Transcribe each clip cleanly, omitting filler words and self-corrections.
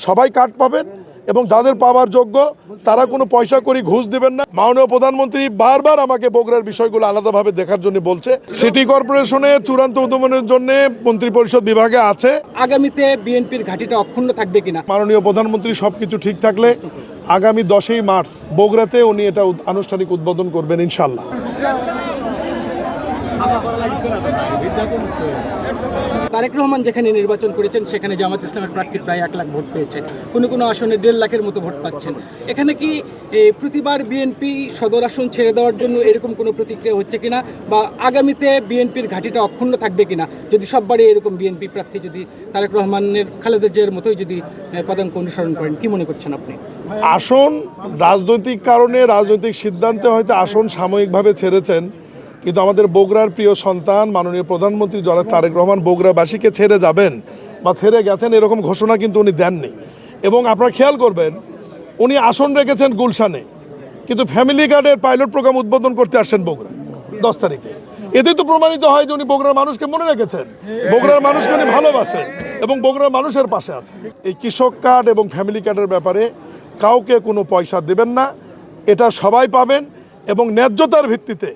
সবাই কার্ড পাবেন এবং যাদের পাওয়ার যোগ্য তারা কোনো পয়সা করি ঘুষ দেবেন না। মাননীয় প্রধানমন্ত্রী বারবার আমাকে বগুড়ার বিষয়গুলো আলাদাভাবে দেখার জন্য বলছে। সিটি কর্পোরেশনে চূড়ান্ত উন্নয়নের জন্য মন্ত্রিপরিষদ বিভাগে আছে। আগামীতে বিএনপির ঘাঁটিটা অক্ষুণ্ণ থাকবে কিনা? মাননীয় প্রধানমন্ত্রী সবকিছু ঠিক থাকলে আগামী 10ই মার্চ বগুড়াতে উনি এটা আনুষ্ঠানিক উদ্বোধন করবেন ইনশাল্লাহ। তারেক রহমান যেখানে নির্বাচন করেছেন সেখানে জামাত ইসলামের প্রার্থী প্রায় 1 লাখ ভোট পেয়েছেন, কোনো আসনে 1.5 লাখের মতো ভোট পাচ্ছেন। এখানে কি প্রতিবার বিএনপি সদর আসন ছেড়ে দেওয়ার জন্য এরকম কোনো প্রতিক্রিয়া হচ্ছে কিনা, বা আগামীতে বিএনপির ঘাঁটিটা অক্ষুণ্ণ থাকবে কিনা যদি সববারই এরকম বিএনপি প্রার্থী যদি তারেক রহমানের খালেদা জিয়ার মতোই যদি পদাঙ্ক অনুসরণ করেন, কি মনে করছেন আপনি? আসন রাজনৈতিক কারণে রাজনৈতিক সিদ্ধান্তে হয়তো আসন সাময়িকভাবে ছেড়েছেন, কিন্তু আমাদের বগুড়ার প্রিয় সন্তান মাননীয় প্রধানমন্ত্রী জনাব তারেক রহমান বগুড়াবাসীকে ছেড়ে যাবেন বা ছেড়ে গেছেন এরকম ঘোষণা কিন্তু উনি দেননি। এবং আপনারা খেয়াল করবেন উনি আসন রেখেছেন গুলশানে, কিন্তু ফ্যামিলি কার্ডের পাইলট প্রোগ্রাম উদ্বোধন করতে আসছেন বগুড়া 10 তারিখে। এতেই তো প্রমাণিত হয় যে উনি বগুড়ার মানুষকে মনে রেখেছেন, বগুড়ার মানুষকে উনি ভালোবাসেন এবং বগুড়ার মানুষের পাশে আছেন। এই কৃষক কার্ড এবং ফ্যামিলি কার্ডের ব্যাপারে কাউকে কোনো পয়সা দেবেন না, এটা সবাই পাবেন এবং ন্যায্যতার ভিত্তিতে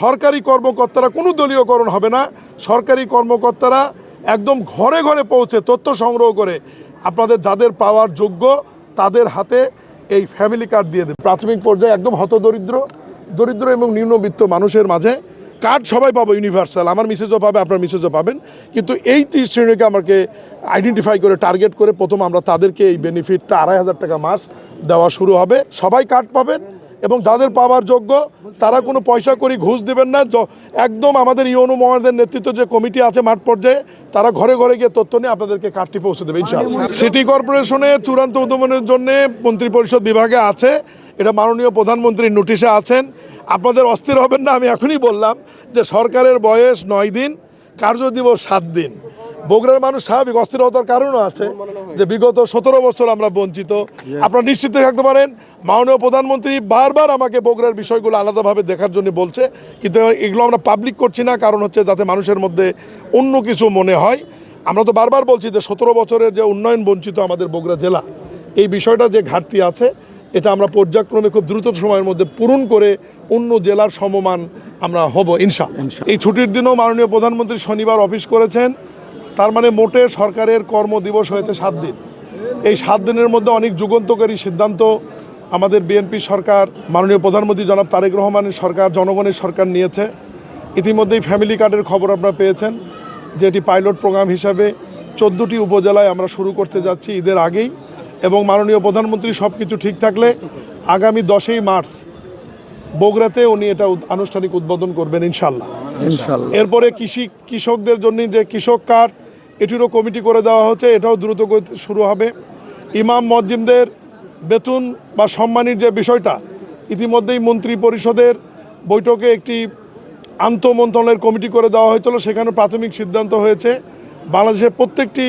সরকারি কর্মকর্তারা কোনো দলীয়করণ হবে না। সরকারি কর্মকর্তারা একদম ঘরে ঘরে পৌঁছে তথ্য সংগ্রহ করে আপনাদের যাদের পাওয়ার যোগ্য তাদের হাতে এই ফ্যামিলি কার্ড দিয়ে দেবে। প্রাথমিক পর্যায়ে একদম দরিদ্র এবং নিম্নবিত্ত মানুষের মাঝে কার্ড সবাই পাবো ইউনিভার্সাল, আমার মিসেজও পাবে, আপনার মিসেজও পাবেন। কিন্তু এই 30 শ্রেণীকে আমাকে আইডেন্টিফাই করে টার্গেট করে প্রথম আমরা তাদেরকে এই বেনিফিটটা 2,500 টাকা মাস দেওয়া শুরু হবে। সবাই কার্ড পাবেন এবং যাদের পাওয়ার যোগ্য তারা কোনো পয়সা করি ঘুষ দেবেন না। একদম আমাদের ইউনো মহাদের নেতৃত্ব যে কমিটি আছে মাঠ পর্যায়ে তারা ঘরে ঘরে গিয়ে তথ্য নিয়ে আপনাদেরকে কার্ডটি পৌঁছে দেবে ইনশাআল্লাহ। সিটি কর্পোরেশনে চূড়ান্ত উন্নয়নের জন্য মন্ত্রিপরিষদ বিভাগে আছে, এটা মাননীয় প্রধানমন্ত্রীর নোটিশে আছেন। আপনাদের অস্থির হবেন না, আমি এখনই বললাম যে সরকারের বয়স 9 দিন, কার্যদিবস 7 দিন। বগুড়ার মানুষ স্বাভাবিক অস্থির হওয়ার কারণও আছে যে বিগত 17 বছর আমরা বঞ্চিত। আপনারা নিশ্চিত থাকতে পারেন মাননীয় প্রধানমন্ত্রী বারবার আমাকে বগুড়ার বিষয়গুলো আলাদাভাবে দেখার জন্য বলছে, কিন্তু এগুলো আমরা পাবলিক করছি না, কারণ হচ্ছে যাতে মানুষের মধ্যে অন্য কিছু মনে হয়। আমরা তো বারবার বলছি যে 17 বছরের যে উন্নয়ন বঞ্চিত আমাদের বগুড়া জেলা, এই বিষয়টা যে ঘাটতি আছে এটা আমরা পর্যায়ক্রমে খুব দ্রুত সময়ের মধ্যে পূরণ করে অন্য জেলার সমমান আমরা হব ইনশাআল্লাহ। এই ছুটির দিনও মাননীয় প্রধানমন্ত্রী শনিবার অফিস করেছেন, তার মানে মোটে সরকারের কর্মদিবস হয়েছে 7 দিন। এই 7 দিনের মধ্যে অনেক যুগান্তকারী সিদ্ধান্ত আমাদের বিএনপি সরকার, মাননীয় প্রধানমন্ত্রী জনাব তারেক রহমানের সরকার, জনগণের সরকার নিয়েছে। ইতিমধ্যেই ফ্যামিলি কার্ডের খবর আপনারা পেয়েছেন যে এটি পাইলট প্রোগ্রাম হিসাবে 14টি উপজেলায় আমরা শুরু করতে যাচ্ছি ঈদের আগেই। এবং মাননীয় প্রধানমন্ত্রী সব কিছু ঠিক থাকলে আগামী 10ই মার্চ বগুড়াতে উনি এটা আনুষ্ঠানিক উদ্বোধন করবেন ইনশাল্লাহ। এরপরে কৃষকদের জন্য যে কৃষক কার্ড, এটিরও কমিটি করে দেওয়া হচ্ছে, এটাও দ্রুত শুরু হবে। ইমাম মসজিদদের বেতন বা সম্মানের যে বিষয়টা, ইতিমধ্যেই মন্ত্রী পরিষদের বৈঠকে একটি আন্তঃমন্ত্রণালয়ের কমিটি করে দেওয়া হয়েছিল, সেখানে প্রাথমিক সিদ্ধান্ত হয়েছে বাংলাদেশের প্রত্যেকটি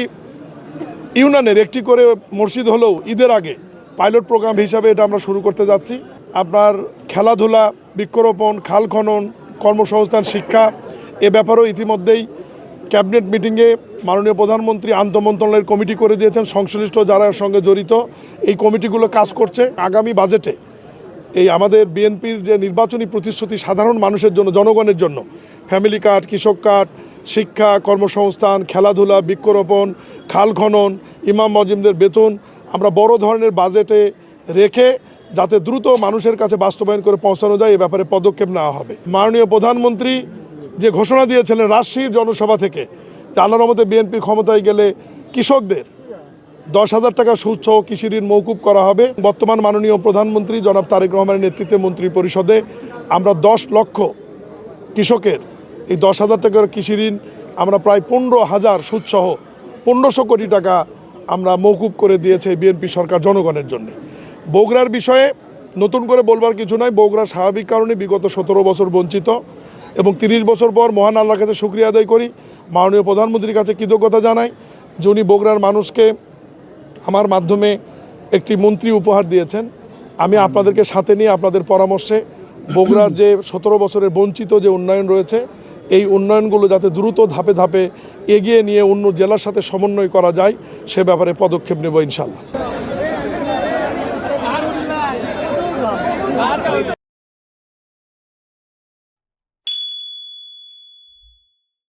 ইউনিয়নের একটি করে মসজিদ হলেও ঈদের আগে পাইলট প্রোগ্রাম হিসাবে এটা আমরা শুরু করতে যাচ্ছি। আপনার খেলাধুলা, বৃক্ষরোপণ, খাল খনন, কর্মসংস্থান, শিক্ষা, এ ব্যাপারেও ইতিমধ্যেই ক্যাবিনেট মিটিংয়ে মাননীয় প্রধানমন্ত্রী আন্তঃমন্ত্রণালয়ের কমিটি করে দিয়েছেন। সংশ্লিষ্ট যারা সঙ্গে জড়িত এই কমিটিগুলো কাজ করছে। আগামী বাজেটে এই আমাদের বিএনপির যে নির্বাচনী প্রতিশ্রুতি সাধারণ মানুষের জন্য, জনগণের জন্য ফ্যামিলি কার্ড, কৃষক কার্ড, শিক্ষা, কর্মসংস্থান, খেলাধুলা, বৃক্ষরোপণ, খাল খনন, ইমাম মসজিদদের বেতন আমরা বড় ধরনের বাজেটে রেখে যাতে দ্রুত মানুষের কাছে বাস্তবায়ন করে পৌঁছানো যায়, এ ব্যাপারে পদক্ষেপ নেওয়া হবে। মাননীয় প্রধানমন্ত্রী যে ঘোষণা দিয়েছিলেন রাজশাহীর জনসভা থেকে যে আল্লাহর রহমতে বিএনপি ক্ষমতায় গেলে কৃষকদের 10,000 টাকা সুদসহ কৃষি ঋণ মওকুফ করা হবে। বর্তমান মাননীয় প্রধানমন্ত্রী জনাব তারেক রহমানের নেতৃত্বে মন্ত্রী পরিষদে আমরা 10 লক্ষ কৃষকের এই 10,000 টাকার কৃষি ঋণ আমরা প্রায় 15,000 সুদসহ 1,500 কোটি টাকা আমরা মওকুফ করে দিয়েছে বিএনপি সরকার জনগণের জন্য। বগুড়ার বিষয়ে নতুন করে বলবার কিছু নয়, বগুড়া স্বাভাবিক কারণে বিগত 17 বছর বঞ্চিত এবং 30 বছর পর মহান আল্লাহর কাছে শুকরিয়া আদায় করি, মাননীয় প্রধানমন্ত্রীর কাছে কৃতজ্ঞতা জানাই যে উনি বগুড়ার মানুষকে আমার মাধ্যমে একটি মন্ত্রী উপহার দিয়েছেন। আমি আপনাদেরকে সাথে নিয়ে আপনাদের পরামর্শে বগুড়ার যে 17 বছরের বঞ্চিত যে উন্নয়ন রয়েছে এই উন্নয়নগুলো যাতে দ্রুত ধাপে ধাপে এগিয়ে নিয়ে অন্য জেলার সাথে সমন্বয় করা যায় সে ব্যাপারে পদক্ষেপ নেব ইনশাল্লাহ।